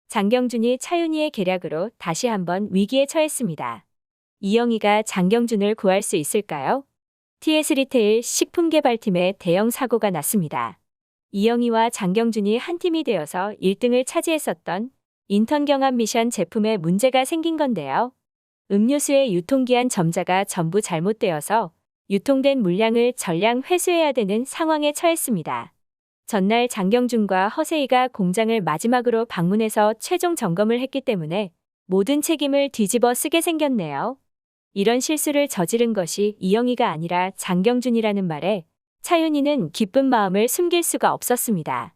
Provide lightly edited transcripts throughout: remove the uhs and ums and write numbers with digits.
장경준이 차윤희의 계략으로 다시 한번 위기에 처했습니다. 이영희가 장경준을 구할 수 있을까요? TS 리테일 식품개발팀에 대형 사고가 났습니다. 이영희와 장경준이 한 팀이 되어서 1등을 차지했었던 인턴 경합 미션 제품에 문제가 생긴 건데요. 음료수의 유통기한 점자가 전부 잘못되어서 유통된 물량을 전량 회수해야 되는 상황에 처했습니다. 전날 장경준과 허세희가 공장을 마지막으로 방문해서 최종 점검을 했기 때문에 모든 책임을 뒤집어 쓰게 생겼네요. 이런 실수를 저지른 것이 이영희가 아니라 장경준이라는 말에 차윤희는 기쁜 마음을 숨길 수가 없었습니다.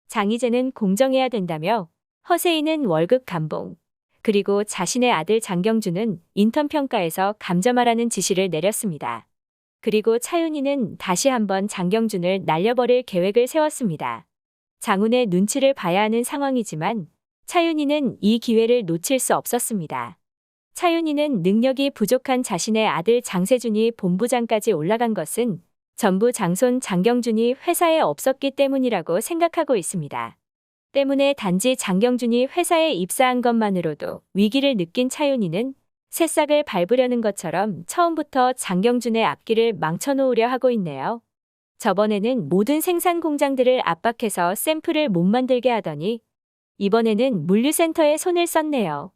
장희재는 공정해야 된다며 허세희는 월급 감봉, 그리고 자신의 아들 장경준은 인턴 평가에서 감점하라는 지시를 내렸습니다. 그리고 차윤희는 다시 한번 장경준을 날려버릴 계획을 세웠습니다. 장훈의 눈치를 봐야 하는 상황이지만 차윤희는 이 기회를 놓칠 수 없었습니다. 차윤희는 능력이 부족한 자신의 아들 장세준이 본부장까지 올라간 것은 전부 장손 장경준이 회사에 없었기 때문이라고 생각하고 있습니다. 때문에 단지 장경준이 회사에 입사한 것만으로도 위기를 느낀 차윤희는 새싹을 밟으려는 것처럼 처음부터 장경준의 앞길을 망쳐놓으려 하고 있네요. 저번에는 모든 생산 공장들을 압박해서 샘플을 못 만들게 하더니 이번에는 물류센터에 손을 썼네요.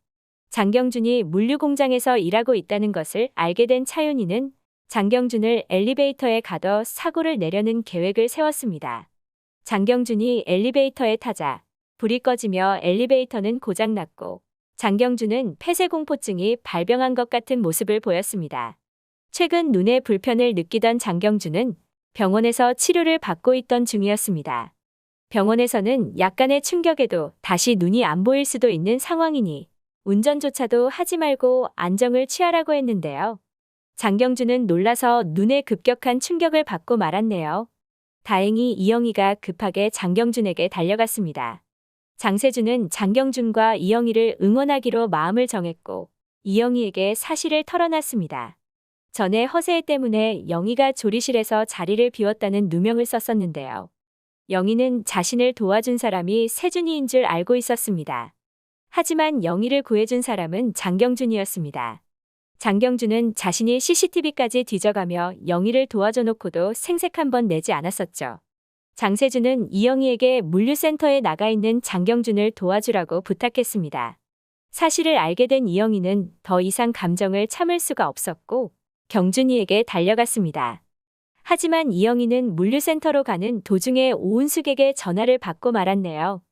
장경준이 물류공장에서 일하고 있다는 것을 알게 된 차윤희는 장경준을 엘리베이터에 가둬 사고를 내려는 계획을 세웠습니다. 장경준이 엘리베이터에 타자 불이 꺼지며 엘리베이터는 고장났고 장경준은 폐쇄공포증이 발병한 것 같은 모습을 보였습니다. 최근 눈에 불편을 느끼던 장경준은 병원에서 치료를 받고 있던 중이었습니다. 병원에서는 약간의 충격에도 다시 눈이 안 보일 수도 있는 상황이니 운전조차도 하지 말고 안정을 취하라고 했는데요. 장경준은 놀라서 눈에 급격한 충격을 받고 말았네요. 다행히 이영희가 급하게 장경준에게 달려갔습니다. 장세준은 장경준과 이영희를 응원하기로 마음을 정했고 이영희에게 사실을 털어놨습니다. 전에 허세희 때문에 영희가 조리실에서 자리를 비웠다는 누명을 썼었는데요. 영희는 자신을 도와준 사람이 세준이인 줄 알고 있었습니다. 하지만 영희를 구해준 사람은 장경준이었습니다. 장경준은 자신이 CCTV까지 뒤져가며 영희를 도와줘 놓고도 생색 한 번 내지 않았었죠. 장세준은 이영희에게 물류센터에 나가 있는 장경준을 도와주라고 부탁했습니다. 사실을 알게 된 이영희는 더 이상 감정을 참을 수가 없었고 경준이에게 달려갔습니다. 하지만 이영희는 물류센터로 가는 도중에 오은숙에게 전화를 받고 말았네요.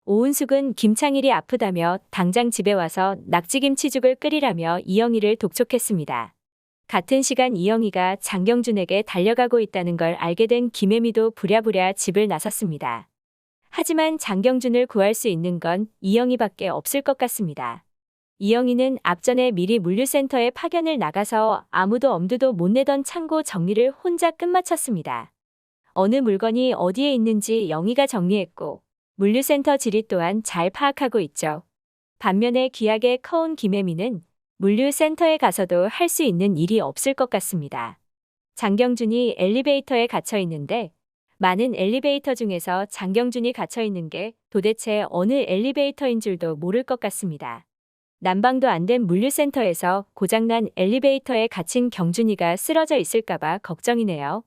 오은숙은 김창일이 아프다며 당장 집에 와서 낙지김치죽을 끓이라며 이영희를 독촉했습니다. 같은 시간 이영희가 장경준에게 달려가고 있다는 걸 알게 된 김혜미도 부랴부랴 집을 나섰습니다. 하지만 장경준을 구할 수 있는 건 이영희밖에 없을 것 같습니다. 이영희는 앞전에 미리 물류센터에 파견을 나가서 아무도 엄두도 못 내던 창고 정리를 혼자 끝마쳤습니다. 어느 물건이 어디에 있는지 영희가 정리했고 물류센터 지리 또한 잘 파악하고 있죠. 반면에 귀하게 커온 김혜미는 물류센터에 가서도 할 수 있는 일이 없을 것 같습니다. 장경준이 엘리베이터에 갇혀 있는데 많은 엘리베이터 중에서 장경준이 갇혀 있는 게 도대체 어느 엘리베이터인 줄도 모를 것 같습니다. 난방도 안 된 물류센터에서 고장난 엘리베이터에 갇힌 경준이가 쓰러져 있을까봐 걱정이네요.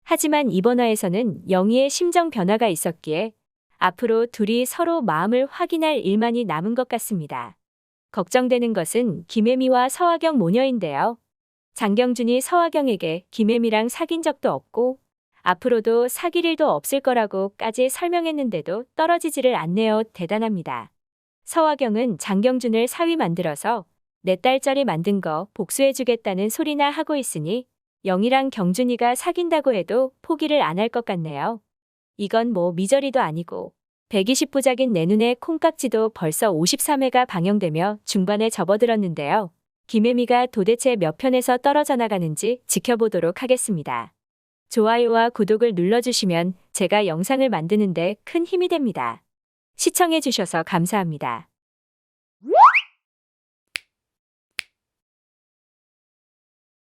하지만 이번 화에서는 영희의 심정 변화가 있었기에 앞으로 둘이 서로 마음을 확인할 일만이 남은 것 같습니다. 걱정되는 것은 김혜미와 서화경 모녀인데요. 장경준이 서화경에게 김혜미랑 사귄 적도 없고 앞으로도 사귈 일도 없을 거라고까지 설명했는데도 떨어지지를 않네요. 대단합니다. 서화경은 장경준을 사위 만들어서 내 딸짜리 만든 거 복수해주겠다는 소리나 하고 있으니 영희랑 경준이가 사귄다고 해도 포기를 안 할 것 같네요. 이건 뭐 미저리도 아니고 120부작인 내 눈에 콩깍지도 벌써 53회가 방영되며 중반에 접어들었는데요. 김혜미가 도대체 몇 편에서 떨어져 나가는지 지켜보도록 하겠습니다. 좋아요와 구독을 눌러주시면 제가 영상을 만드는데 큰 힘이 됩니다. 시청해주셔서 감사합니다.